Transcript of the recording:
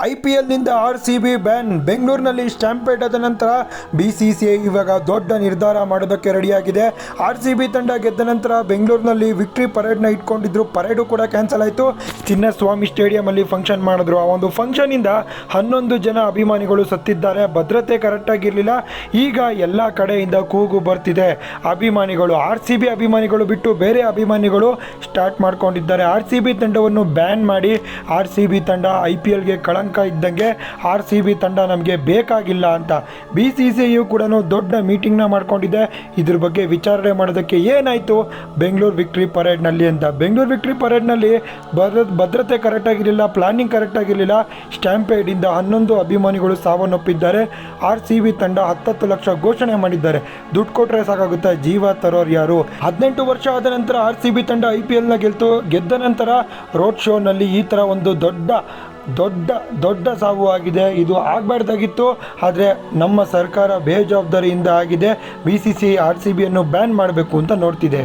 IPLನಿಂದ RCB ban. ಬೆಂಗಳೂರಿನಲ್ಲಿ stampede ಆದ ನಂತರ BCCI ಇವಾಗ ದೊಡ್ಡ ನಿರ್ಧಾರ ಮಾಡೋದಕ್ಕೆ ರೆಡಿಯಾಗಿದೆ. RCB ತಂಡ ಗೆದ್ದ ನಂತರ ಬೆಂಗಳೂರಿನಲ್ಲಿ ವಿಕ್ಟ್ರಿ ಪರೇಡ್ನ ಇಟ್ಕೊಂಡಿದ್ರು. ಪರೇಡು ಕೂಡ ಕ್ಯಾನ್ಸಲ್ ಆಯಿತು. ಚಿನ್ನಸ್ವಾಮಿ ಸ್ಟೇಡಿಯಮಲ್ಲಿ ಫಂಕ್ಷನ್ ಮಾಡಿದ್ರು. ಆ ಒಂದು ಫಂಕ್ಷನಿಂದ 11 ಜನ ಅಭಿಮಾನಿಗಳು ಸತ್ತಿದ್ದಾರೆ. ಭದ್ರತೆ ಕರೆಕ್ಟಾಗಿರಲಿಲ್ಲ. ಈಗ ಎಲ್ಲ ಕಡೆಯಿಂದ ಕೂಗು ಬರ್ತಿದೆ. ಅಭಿಮಾನಿಗಳು RCB ಅಭಿಮಾನಿಗಳು ಬಿಟ್ಟು ಬೇರೆ ಅಭಿಮಾನಿಗಳು ಸ್ಟಾರ್ಟ್ ಮಾಡ್ಕೊಂಡಿದ್ದಾರೆ. RCB ತಂಡವನ್ನು ಬ್ಯಾನ್ ಮಾಡಿ RCB ತಂಡ IPLಗೆ ಇದ್ದಂಗೆ RCB ತಂಡ ನಮಗೆ ಬೇಕಾಗಿಲ್ಲ ಅಂತ BCCI ಕೂಡ ದೊಡ್ಡ ಮೀಟಿಂಗ್ನ ಮಾಡ್ಕೊಂಡಿದೆ. ಇದ್ರ ಬಗ್ಗೆ ವಿಚಾರಣೆ ಮಾಡೋದಕ್ಕೆ ಏನಾಯಿತು ಬೆಂಗಳೂರು ವಿಕ್ಟ್ರಿ ಪರೇಡ್ನಲ್ಲಿ ಅಂತ. ಬೆಂಗಳೂರು ವಿಕ್ಟ್ರಿ ಪರೇಡ್ನಲ್ಲಿ ಭದ್ರತೆ ಕರೆಕ್ಟಾಗಿರಲಿಲ್ಲ, ಪ್ಲಾನಿಂಗ್ ಕರೆಕ್ಟಾಗಿರಲಿಲ್ಲ. ಸ್ಟ್ಯಾಂಪೇಡಿಂದ 11 ಅಭಿಮಾನಿಗಳು ಸಾವನ್ನಪ್ಪಿದ್ದಾರೆ. RCB ತಂಡ 10 ಲಕ್ಷ ಘೋಷಣೆ ಮಾಡಿದ್ದಾರೆ. ದುಡ್ಡು ಕೊಟ್ಟರೆ ಸಾಕಾಗುತ್ತೆ, ಜೀವ ತರೋರು ಯಾರು? 18 ವರ್ಷ ಆದ ನಂತರ RCB ತಂಡ IPLನ ಗೆದ್ದ ನಂತರ ರೋಡ್ ಶೋನಲ್ಲಿ ಈ ಥರ ಒಂದು ದೊಡ್ಡ ಸಾವು ಆಗಿದೆ. ಇದು ಆಗಬಾರ್ದಾಗಿತ್ತು, ಆದರೆ ನಮ್ಮ ಸರ್ಕಾರ ಬೇಜವಾಬ್ದಾರಿಯಿಂದ ಆಗಿದೆ. BCCI RCBಯನ್ನು ಬ್ಯಾನ್ ಮಾಡಬೇಕು ಅಂತ ನೋಡ್ತಿದೆ.